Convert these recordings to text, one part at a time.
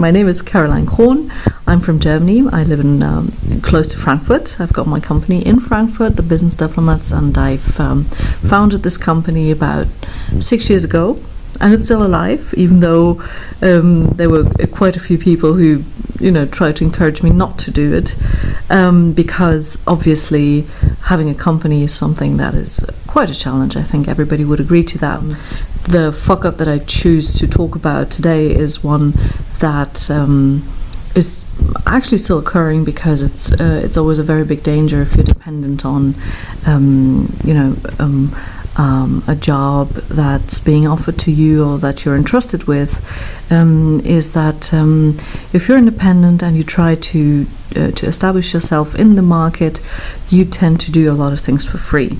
my name is Caroline Krohn. I'm from Germany. I live in close to Frankfurt. I've got my company in Frankfurt, the Wirtschaftsdiplomats, and I've founded this company about 6 years ago. And it's still alive, even though there were quite a few people who, tried to encourage me not to do it, because obviously having a company is something that is quite a challenge. I think everybody would agree to that. The fuck up that I choose to talk about today is one that is actually still occurring, because it's always a very big danger if you're dependent on, a job that's being offered to you or that you're entrusted with, is that if you're independent and you try to establish yourself in the market, you tend to do a lot of things for free.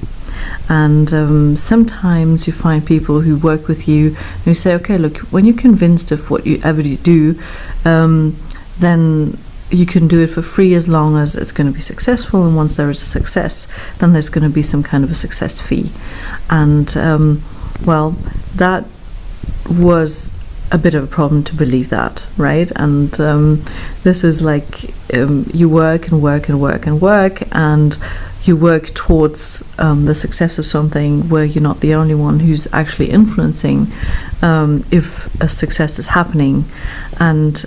And sometimes you find people who work with you and you say, okay, look, when you're convinced of whatever you do, then you can do it for free as long as it's going to be successful. And once there is a success, then there's going to be some kind of a success fee. And that was a bit of a problem to believe that, right? And this is like you work and work and work and work, and you work towards the success of something where you're not the only one who's actually influencing if a success is happening. And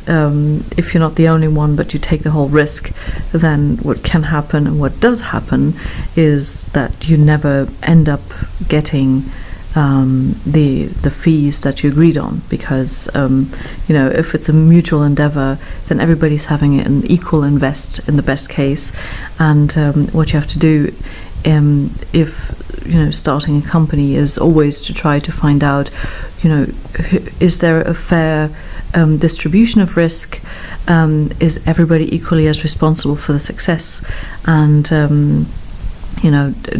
if you're not the only one, but you take the whole risk, then what can happen, and what does happen, is that you never end up getting the fees that you agreed on, because if it's a mutual endeavor, then everybody's having an equal invest in the best case. And what you have to do, if starting a company, is always to try to find out, is there a fair distribution of risk? Is everybody equally as responsible for the success? And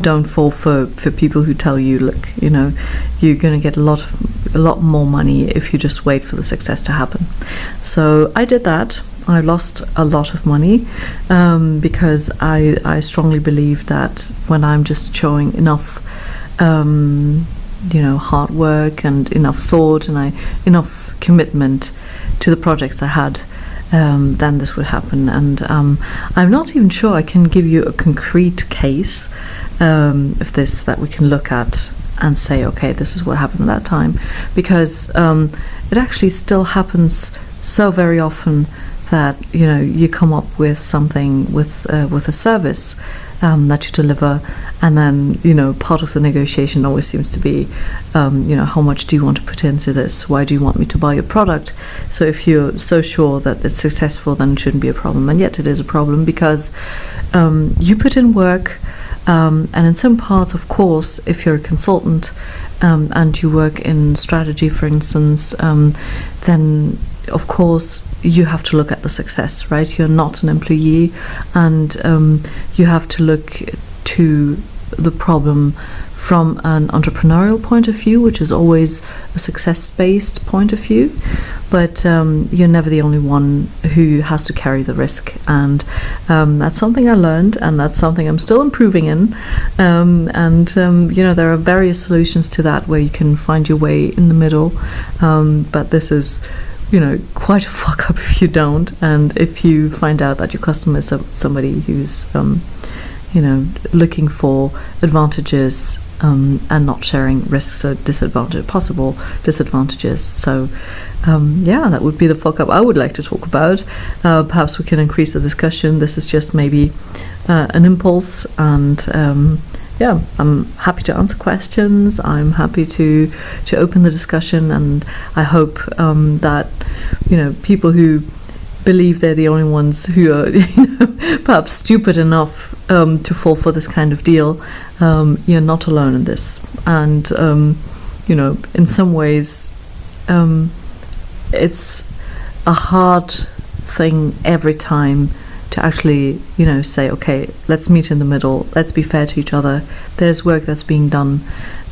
don't fall for people who tell you, look, you're going to get a lot more money if you just wait for the success to happen. So I did that. I lost a lot of money because I strongly believe that when I'm just showing enough hard work and enough thought and enough commitment to the projects I had, then this would happen. And I'm not even sure I can give you a concrete case of this that we can look at and say, okay, this is what happened at that time, because it actually still happens so very often that you come up with something with a service that you deliver, and then part of the negotiation always seems to be how much do you want to put into this, why do you want me to buy your product? So if you're so sure that it's successful, then it shouldn't be a problem, and yet it is a problem, because you put in work, and in some parts, of course, if you're a consultant and you work in strategy, for instance, then of course you have to look at the success, right? You're not an employee, and you have to look to the problem from an entrepreneurial point of view, which is always a success-based point of view. But you're never the only one who has to carry the risk, and that's something I learned, and that's something I'm still improving in. There are various solutions to that where you can find your way in the middle, but this is quite a fuck up if you don't, and if you find out that your customer is somebody who's looking for advantages and not sharing risks or possible disadvantages. So that would be the fuck up I would like to talk about. Perhaps we can increase the discussion. This is just maybe an impulse, and I'm happy to answer questions. I'm happy to open the discussion, and I hope that people who believe they're the only ones who are perhaps stupid enough to fall for this kind of deal, you're not alone in this. And in some ways it's a hard thing every time to actually say, okay, let's meet in the middle, let's be fair to each other, there's work that's being done,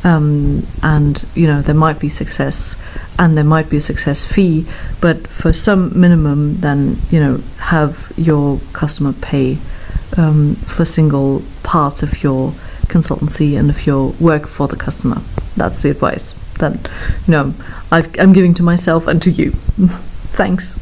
and there might be success and there might be a success fee, but for some minimum, then have your customer pay for single parts of your consultancy and of your work for the customer. That's the advice that I'm giving to myself and to you. Thanks.